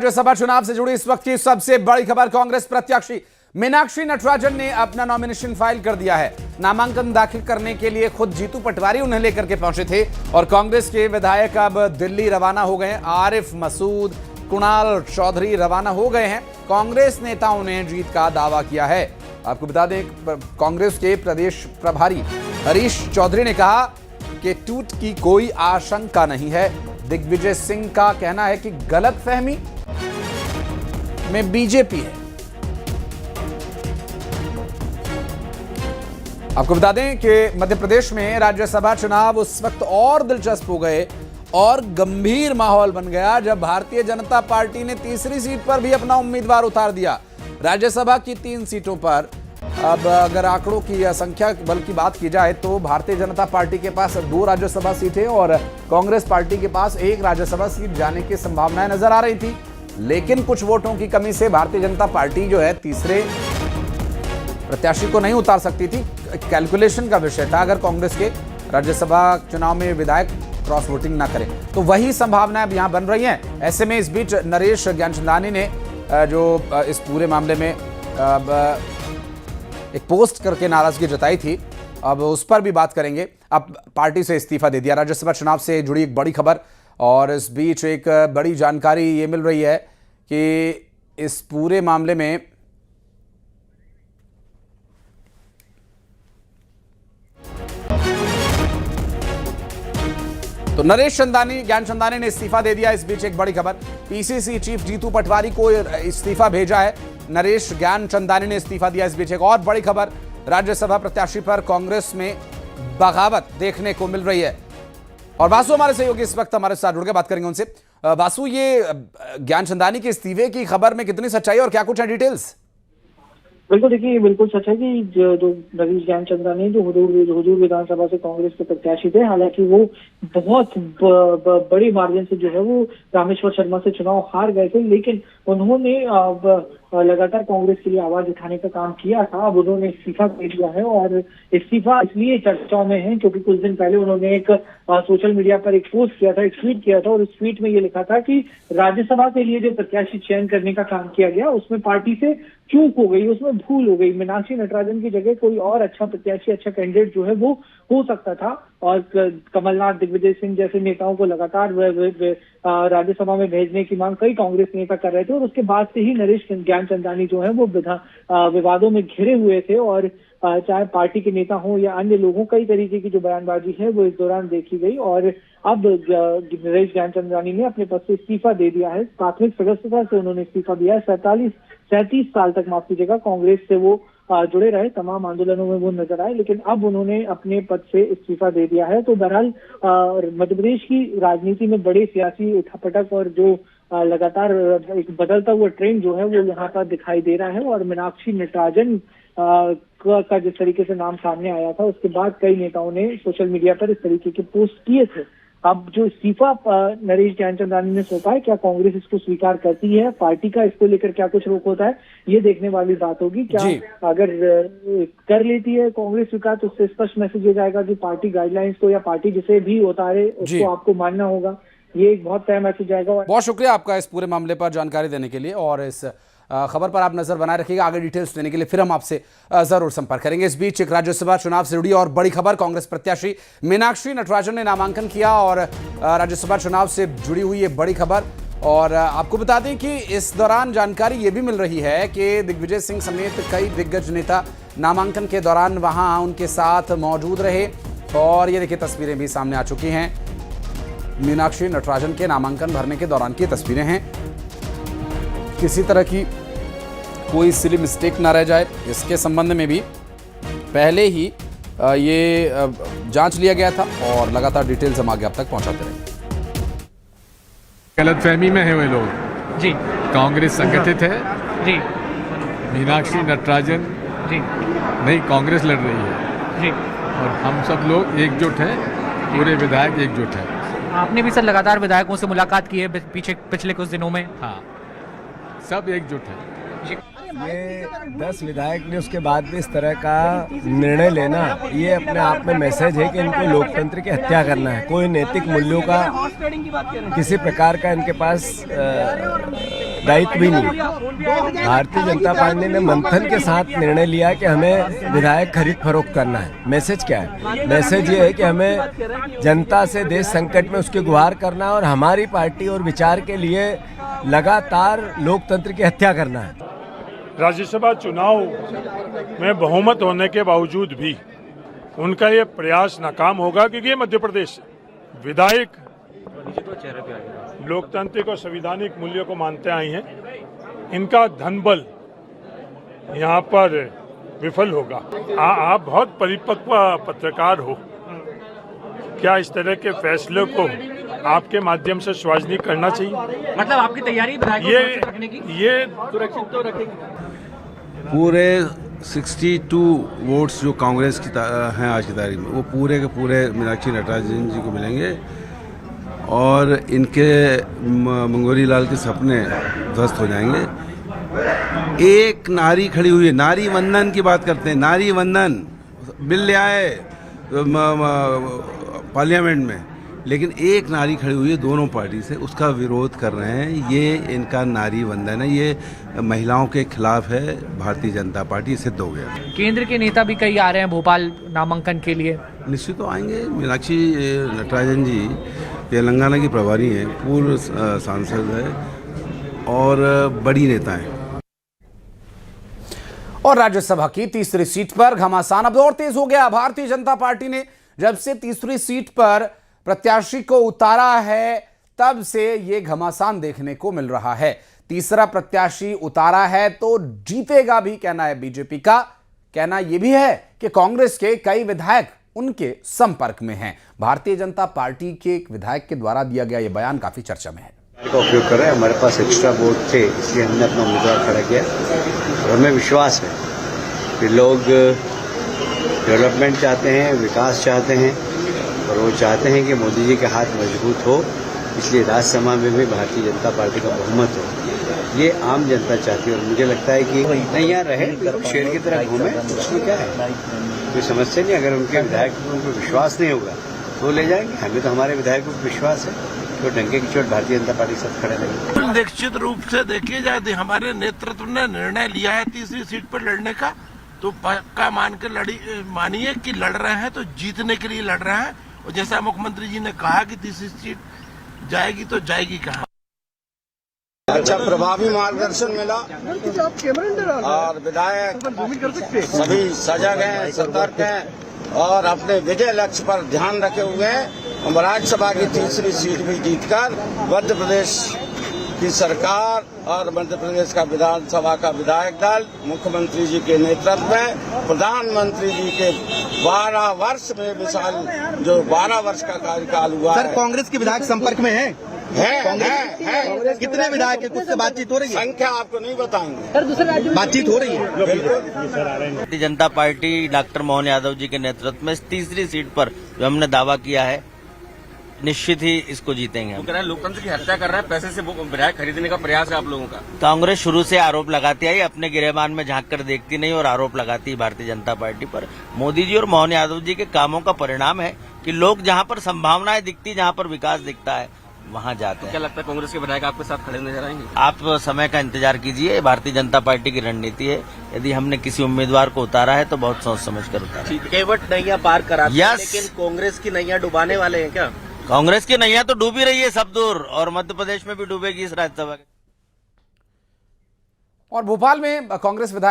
राज्यसभा चुनाव से जुड़ी इस वक्त की सबसे बड़ी खबर, कांग्रेस प्रत्याशी मीनाक्षी नटराजन ने अपना नॉमिनेशन फाइल कर दिया है। नामांकन दाखिल करने के लिए खुद जीतू पटवारी उन्हें लेकर के पहुंचे थे और कांग्रेस के विधायक अब दिल्ली रवाना हो गए। आरिफ मसूद, कुणाल चौधरी रवाना हो गए हैं। कांग्रेस नेताओं ने जीत का दावा किया है। आपको बता दें, कांग्रेस के प्रदेश प्रभारी हरीश चौधरी ने कहा कि टूट की कोई आशंका नहीं है। दिग्विजय सिंह का कहना है कि गलतफहमी में बीजेपी है। आपको बता दें कि मध्य प्रदेश में राज्यसभा चुनाव उस वक्त और दिलचस्प हो गए और गंभीर माहौल बन गया जब भारतीय जनता पार्टी ने तीसरी सीट पर भी अपना उम्मीदवार उतार दिया। राज्यसभा की 3 सीटों पर अब अगर आंकड़ों की संख्या बल की बात की जाए तो भारतीय जनता पार्टी के पास 2 राज्यसभा सीटें और कांग्रेस पार्टी के पास 1 राज्यसभा सीट जाने की संभावनाएं नजर आ रही थी। लेकिन कुछ वोटों की कमी से भारतीय जनता पार्टी जो है तीसरे प्रत्याशी को नहीं उतार सकती थी। कैलकुलेशन का विषय था, अगर कांग्रेस के राज्यसभा चुनाव में विधायक क्रॉस वोटिंग ना करें तो वही संभावनाएं अब यहां बन रही हैं। ऐसे में इस बीच नरेश ज्ञानचंदानी ने जो इस पूरे मामले में एक पोस्ट करके नाराजगी जताई थी, अब उस पर भी बात करेंगे। अब पार्टी से इस्तीफा दे दिया। राज्यसभा चुनाव से जुड़ी एक बड़ी खबर और इस बीच एक बड़ी जानकारी ये मिल रही है कि इस पूरे मामले में तो नरेश ज्ञानचंदानी ने इस्तीफा दे दिया। इस बीच एक बड़ी खबर, पीसीसी चीफ जीतू पटवारी को इस्तीफा भेजा है। नरेश ज्ञानचंदानी ने इस्तीफा दिया। इस बीच एक और बड़ी खबर, राज्यसभा प्रत्याशी पर कांग्रेस में बगावत देखने को मिल रही है। और वासु हमारे सहयोगी इस वक्त हमारे साथ जुड़ के बात करेंगे उनसे। वासु, ये ज्ञानचंदानी के इस्तीफे की खबर में कितनी सच्चाई और क्या कुछ है डिटेल्स? बिल्कुल, देखिए बिल्कुल सच है कि जो नरेश ज्ञानचंदानी जो हुजूर विधानसभा से कांग्रेस के प्रत्याशी थे, हालांकि वो बहुत बड़ी मार्जिन से जो है वो रामेश्वर शर्मा से चुनाव हार गए थे, लेकिन उन्होंने लगातार कांग्रेस के लिए आवाज उठाने का काम किया था। अब उन्होंने इस्तीफा दे दिया है और इस्तीफा इसलिए चर्चाओं में है क्योंकि कुछ दिन पहले उन्होंने एक सोशल मीडिया पर एक पोस्ट किया था, एक ट्वीट किया था और उस ट्वीट में ये लिखा था कि राज्यसभा के लिए जो प्रत्याशी चयन करने का काम किया गया उसमें पार्टी से चूक हो गई, उसमें भूल हो गई। मीनाक्षी नटराजन की जगह कोई और अच्छा प्रत्याशी, अच्छा कैंडिडेट जो है वो हो सकता था और कमलनाथ, दिग्विजय सिंह जैसे नेताओं को लगातार राज्यसभा में भेजने की मांग कई कांग्रेस नेता कर रहे थे और उसके बाद से ही नरेश ज्ञानचंदानी जो है वो विवादों में घिरे हुए थे और चाहे पार्टी के नेता हो या अन्य लोगों, कई तरीके की जो बयानबाजी है वो इस दौरान देखी गई और अब नरेश ज्ञानचंदानी ने अपने पद से इस्तीफा दे दिया है। प्राथमिक सदस्यता से उन्होंने इस्तीफा दिया है। 37 साल तक, माफ कीजिएगा, कांग्रेस से वो जुड़े रहे, तमाम आंदोलनों में वो नजर आए, लेकिन अब उन्होंने अपने पद से इस्तीफा दे दिया है। तो बहरहाल मध्य प्रदेश की राजनीति में बड़े सियासी उठापटक और जो लगातार एक बदलता हुआ ट्रेंड जो है वो यहाँ पर दिखाई दे रहा है और मीनाक्षी नटराजन का जिस तरीके से नाम सामने आया था उसके बाद कई नेताओं ने सोशल मीडिया पर इस तरीके के पोस्ट किए थे। अब जो इस्तीफा नरेश ज्ञानचंदानी ने सौंपा है, क्या कांग्रेस इसको स्वीकार करती है, पार्टी का इसको लेकर क्या कुछ रोक होता है, ये देखने वाली बात होगी। क्या अगर कर लेती है कांग्रेस स्वीकार तो उससे स्पष्ट मैसेज ये जाएगा कि पार्टी गाइडलाइंस को या पार्टी जिसे भी उतारे उसको आपको मानना होगा। ये एक बहुत तय मैसेज जाएगा। बहुत शुक्रिया आपका इस पूरे मामले पर जानकारी देने के लिए और इस खबर पर आप नजर बनाए रखिएगा। आगे डिटेल्स देने के लिए फिर हम आपसे जरूर संपर्क करेंगे। इस बीच एक राज्यसभा चुनाव से जुड़ी और बड़ी खबर, कांग्रेस प्रत्याशी मीनाक्षी नटराजन ने नामांकन किया और राज्यसभा चुनाव से जुड़ी हुई ये बड़ी खबर। और आपको बता दें कि इस दौरान जानकारी ये भी मिल रही है कि दिग्विजय सिंह समेत कई दिग्गज नेता नामांकन के दौरान वहां उनके साथ मौजूद रहे और ये देखिए तस्वीरें भी सामने आ चुकी हैं। मीनाक्षी नटराजन के नामांकन भरने के दौरान की तस्वीरें हैं। किसी तरह की कोई सिली मिस्टेक ना रह जाए, इसके संबंध में भी पहले ही ये जांच लिया गया था और लगातार डिटेल्स हम आगे आप तक पहुंचाते रहेंगे। गलतफहमी में है वे लोग जी। कांग्रेस संगठित है जी। मीनाक्षी नटराजन जी नहीं, कांग्रेस लड़ रही है जी और हम सब लोग एकजुट हैं, पूरे विधायक एकजुट हैं। आपने भी सर लगातार विधायकों से मुलाकात की है पिछले कुछ दिनों में? हाँ, सब एकजुट है। ये 10 विधायक ने उसके बाद भी इस तरह का निर्णय लेना, ये अपने आप में मैसेज है कि इनको लोकतंत्र की हत्या करना है। कोई नैतिक मूल्यों का किसी प्रकार का इनके पास दायित्व भी नहीं। भारतीय जनता पार्टी ने मंथन के साथ निर्णय लिया कि हमें विधायक खरीद फरोख्त करना है। मैसेज क्या है? मैसेज ये है कि हमें जनता से देश संकट में उसकी गुहार करना है और हमारी पार्टी और विचार के लिए लगातार लोकतंत्र की हत्या करना है। राज्यसभा चुनाव में बहुमत होने के बावजूद भी उनका ये प्रयास नाकाम होगा, क्योंकि ये मध्य प्रदेश विधायक लोकतांत्रिक और संवैधानिक मूल्यों को मानते आए हैं। इनका धनबल यहाँ पर विफल होगा। आप बहुत परिपक्व पत्रकार हो, क्या इस तरह के फैसले को आपके माध्यम से सार्वजनिक करना चाहिए? मतलब आपकी तैयारी विधायकों को रखने की? ये सुरक्षित तो रखेंगे। पूरे 62 वोट्स जो कांग्रेस की हैं आज की तारीख में, वो पूरे के पूरे मीनाक्षी नटराजन जी को मिलेंगे और इनके मंगोरी लाल के सपने ध्वस्त हो जाएंगे। एक नारी खड़ी हुई है, नारी वंदन की बात करते हैं, नारी वंदन बिल ले आए पार्लियामेंट में, लेकिन एक नारी खड़ी हुई है दोनों पार्टी से, उसका विरोध कर रहे हैं। ये इनका नारी वंदन है, ये महिलाओं के खिलाफ है भारतीय जनता पार्टी, सिद्ध हो गया। केंद्र के नेता भी कई आ रहे हैं भोपाल नामांकन के लिए। निश्चित तो आएंगे। मीनाक्षी नटराजन जी तेलंगाना की प्रभारी हैं, पूर्व सांसद है और बड़ी नेता हैं। और राज्यसभा की तीसरी सीट पर घमासान अब और तेज हो गया। भारतीय जनता पार्टी ने जब से तीसरी सीट पर प्रत्याशी को उतारा है, तब से ये घमासान देखने को मिल रहा है। तीसरा प्रत्याशी उतारा है तो जीतेगा भी, कहना है बीजेपी का। कहना यह भी है कि कांग्रेस के कई विधायक उनके संपर्क में हैं। भारतीय जनता पार्टी के एक विधायक के द्वारा दिया गया यह बयान काफी चर्चा में है। का उपयोग कर रहे हैं, हमारे पास एक्स्ट्रा वोट थे, इसलिए हमने अपना उम्मीदवार खड़ा किया और हमें विश्वास है कि लोग डेवलपमेंट चाहते हैं, विकास चाहते हैं और वो चाहते हैं कि मोदी जी के हाथ मजबूत हो, इसलिए राज्यसभा में भी भारतीय जनता पार्टी का बहुमत हो। ये आम जनता चाहती है और मुझे लगता है कि नहीं यहाँ रहे, शेर की तरह घूमे, उसमें क्या है, कोई समस्या नहीं। अगर उनके विधायक को उनको विश्वास नहीं होगा तो ले जाएंगे। हमें तो हमारे विधायकों को विश्वास है, तो डंके की चोट भारतीय जनता पार्टी के साथ खड़े रहेंगे। निश्चित रूप से देखिए जाए, हमारे नेतृत्व ने निर्णय लिया है तीसरी सीट पर लड़ने का, तो पक्का मान के मानिए कि लड़ रहे हैं तो जीतने के लिए लड़ रहे हैं। और जैसा मुख्यमंत्री जी ने कहा कि तीसरी सीट जाएगी तो जाएगी कहाँ। अच्छा प्रभावी मार्गदर्शन मिला और विधायक सभी सजग हैं, सतर्क हैं और अपने विजय लक्ष्य पर ध्यान रखे हुए हैं। हम राज्यसभा की तीसरी सीट भी जीतकर मध्य प्रदेश की सरकार और मध्य प्रदेश का विधानसभा का विधायक दल मुख्यमंत्री जी के नेतृत्व में, प्रधानमंत्री जी के 12 वर्ष में मिसाल जो 12 वर्ष का कार्यकाल हुआ सर, कांग्रेस के विधायक संपर्क में हैं? है। कितने विधायक है? कुछ से बातचीत हो रही है? संख्या आपको नहीं बताएंगे, सर दूसरे राज्य बातचीत हो रही है। भारतीय जनता पार्टी डॉक्टर मोहन यादव जी के नेतृत्व में तीसरी सीट पर जो हमने दावा किया है, निश्चित ही इसको जीतेंगे। वो कह रहे हैं लोकतंत्र की हत्या कर रहे हैं, पैसे से विधायक खरीदने का प्रयास है आप लोगों का। कांग्रेस शुरू से आरोप लगाती आई, अपने गिरेबान में झांक कर देखती नहीं और आरोप लगाती भारतीय जनता पार्टी पर। मोदी जी और मोहन यादव जी के कामों का परिणाम है कि लोग जहां पर संभावनाएं दिखती, जहां पर विकास दिखता है, वहां जाते हैं। क्या लगता है कांग्रेस के विधायक आपके साथ खड़े नजर आएंगे? आप समय का इंतजार कीजिए। भारतीय जनता पार्टी की रणनीति है, यदि हमने किसी उम्मीदवार को उतारा है तो बहुत सोच समझ कर उतारा। केवट नैया पार कराते हैं, यस। लेकिन कांग्रेस की नैया डुबाने वाले हैं क्या? कांग्रेस की नैया तो डूबी रही है सब दूर, और मध्य प्रदेश में भी डूबेगी इस राज्यसभा के। और भोपाल में कांग्रेस विधायक